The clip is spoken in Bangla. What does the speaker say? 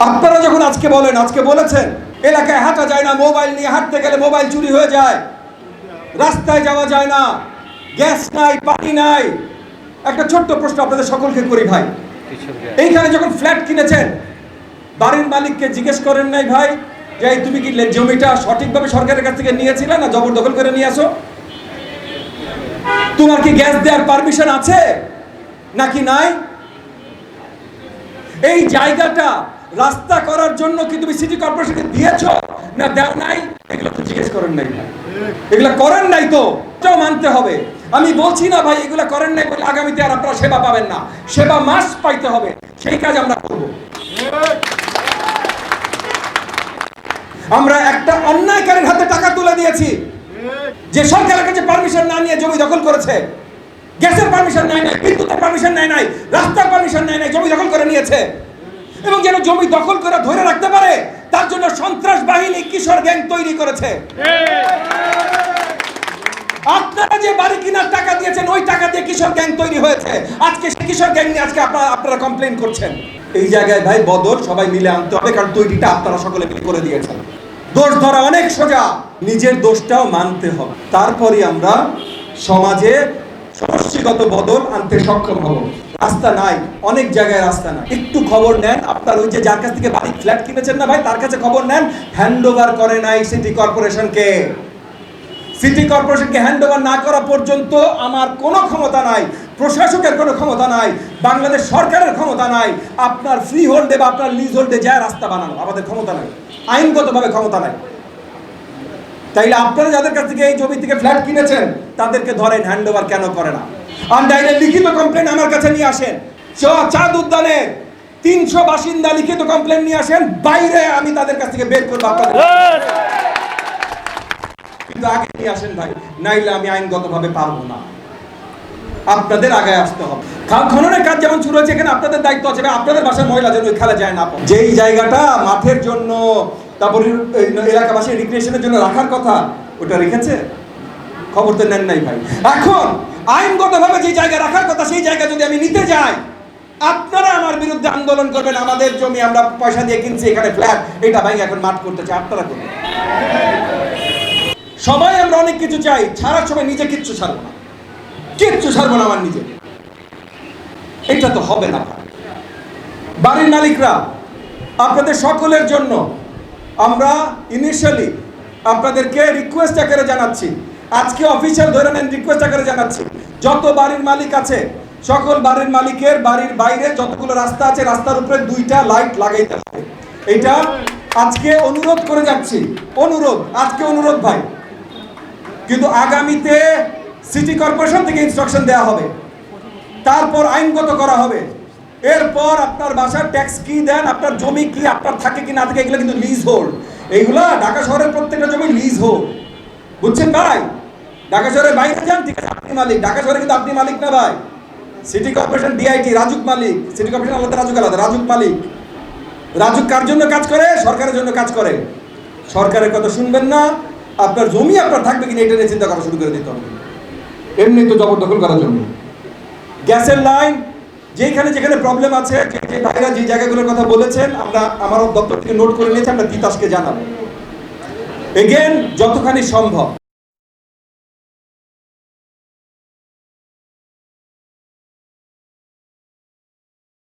আপনারা যখন আজকে বলেছেন এলাকায় হাঁটা যায় না, মোবাইল নিয়ে হাঁটতে গেলে মোবাইল চুরি হয়ে যায়, রাস্তায় যাওয়া যায় না, গ্যাস নাই, পানি নাই। একটা ছোট্ট প্রশ্ন আপনাদের সকলকে করি ভাই, এইখানে যখন ফ্ল্যাট কিনেছেন বাড়ির মালিককে জিজ্ঞেস করেন নাই ভাই যে তুমি কি জমিটা সঠিকভাবে সরকারের কাছ থেকে নিয়েছিলে না জবরদখল করে নিয়ে আসো? তোমার কি গ্যাস দেওয়ার পারমিশন আছে নাকি নাই? এই জায়গাটা রাস্তা করার জন্য কি তুমি সিটি কর্পোরেশনকে দিয়েছো না দাও নাই? এগুলো তো জিজ্ঞেস করেন নাই ভাই, এগুলা করেন নাই তো এটাও মানতে হবে। আমি বলছি না ভাই এগুলা করেন নাই বলে আগামীতে আর আপনারা সেবা পাবেন না, সেবা মাস্ট পাইতে হবে, সেই কাজ আমরা করব। আমরা একটা অন্যায়কারীর হাতে টাকা তুলে দিয়েছি যে সরকারের কাছে পারমিশন না নিয়ে জমি দখল করেছে, গ্যাসের পারমিশন নাই নাই, বিদ্যুতের পারমিশন নাই নাই, রাস্তার পারমিশন নাই নাই, জমি দখল করে নিয়েছে। এবং যেন জমি দখল করে ধরে রাখতে পারে তার জন্য সন্ত্রাস বাহিনী কিশোর গ্যাং তৈরি করেছে। আপনারা যে বাড়ি কেনার টাকা দিয়েছেন ওই টাকা দিয়ে কিশোর গ্যাং তৈরি হয়েছে। আজকে সেই কিশোর গ্যাং নিয়ে আজকে আপনারা কমপ্লেইন করছেন। এই জায়গায় ভাই বদল সবাই মিলে আনতে হবে, কারণ তৈরিটা আপনারা সকলে মিলে করে দিয়েছেন। দোষ ধরা অনেক সোজা, নিজের দোষটাও মানতে হবে, তারপরে আমরা সমাজে সমষ্টিগত বদল আনতে সক্ষম হব। রাস্তা নাই, অনেক জায়গায় রাস্তা নাই। একটু খবর নেন, আপনার ওই যে যার কাছ থেকে বাড়ি ফ্ল্যাট কিনেছেন না ভাই, তার কাছে খবর নেন, হ্যান্ড ওভার করে নাই সিটি কর্পোরেশনকে। সিটি কর্পোরেশনকে হ্যান্ড ওভার না করা পর্যন্ত আমার কোনো ক্ষমতা নাই, প্রশাসকের কোনো ক্ষমতা নাই, বাংলাদেশ সরকারের ক্ষমতা নাই আপনার ফ্রি হোল্ডে বা আপনার লিজ হোল্ডে যায় রাস্তা বানানো। আমাদের ক্ষমতা নাই, আইনগতভাবে ক্ষমতা নাই। তাইলে আপনারা যাদের কাছ থেকে এই জমি থেকে ফ্ল্যাট কিনেছেন তাদেরকে ধরেন, হ্যান্ড ওভার কেন করে না? আর ডাইলে লিখিত কমপ্লেন আমার কাছে নিয়ে আসেন। চাঁদ উদ্যানের 300 বাসিন্দা লিখিত কমপ্লেন নিয়ে আসেন, বাইরে আমি তাদের কাছ থেকে বের করবো আপনাদের। কিন্তু আগে নিয়ে আসেন ভাই, নাইলে আমি আইনগতভাবে পারবো না। আপনাদের আগে আসতে হবে। খাল খননের কাজ যেমন শুরু হয়েছে, এখানে আপনাদের দায়িত্ব আছে, আপনাদের বাসায় মহিলা যেন ওই খেলা যায় না। যেই জায়গাটা মাঠের জন্য, তারপর এলাকাবাসী রিক্রিয়েশনের জন্য রাখার কথা, ওটা রেখেছে? খবর তো নেন নাই ভাই। এখন আইনগতভাবে যে জায়গা রাখার কথা সেই জায়গা যদি আমি নিতে যাই, আপনারা আমার বিরুদ্ধে আন্দোলন করবেন। আমাদের জমি আমরা পয়সা দিয়ে কিনছি, এখানে ফ্ল্যাট, এটা ভাই এখন মাঠ করতে চাই, আপনারা করবেন। সবাই আমরা অনেক কিছু চাই, ছাড়ার সময় নিজে কিচ্ছু ছাড়বো না, কিচ্ছু ছাড়বো না আমার নিজে। এটা তো হবে না। বাড়ির মালিকরা, আপনাদের সকলের জন্য আমরা ইনিশিয়ালি আপনাদেরকে রিকোয়েস্ট আকারে জানাচ্ছি, আজকে অফিসিয়াল ধরে নেন, রিকোয়েস্ট আকারে জানাচ্ছি, যত বাড়ির মালিক আছে সকল বাড়ির মালিকের বাড়ির বাইরে যতগুলো রাস্তা আছে রাস্তার উপরে 2টা লাইট লাগাইতে হবে। এটা আজকে অনুরোধ করে যাচ্ছি, অনুরোধ, আজকে অনুরোধ ভাই। কিন্তু আগামীতে সিটি কর্পোরেশন থেকে ইনস্ট্রাকশন দেওয়া হবে, তারপর আইনগত করা হবে। এরপর আপনার বাসার ট্যাক্স কি দেন, আপনার জমি কি আপনার থাকে কি না থাকে, এগুলো কিন্তু লিজ হোল্ড। এইগুলা ঢাকা শহরের প্রত্যেকটা জমি লিজ হোল্ড, বুঝছেন ভাই? ঢাকা শহরের বাইরে যান, ঠিক আছে আপনি মালিক, ঢাকা শহরে কিন্তু আপনি মালিক না ভাই। সিটি কর্পোরেশন ডিআইটি রাজুক মালিক, সিটি কর্পোরেশন আলাদা, রাজুক আলাদা, রাজুক মালিক। রাজুক কার জন্য কাজ করে? সরকারের জন্য কাজ করে। সরকারের কথা শুনবেন না, আপনার জমি আপনার থাকবে কিনা এটা নিয়ে চিন্তা করা শুরু করে দিতে হবে। এমনি তো জবরদখল করার জন্য গ্যাসের লাইন যেখানে যেখানে প্রবলেম আছে, যে ভাইরা যে জায়গাগুলোর কথা বলেছেন, আমরা আমার দপ্তর থেকে নোট করে নিয়েছি, আমরা তিতাসকে জানাবো। এগেন যতখানি সম্ভব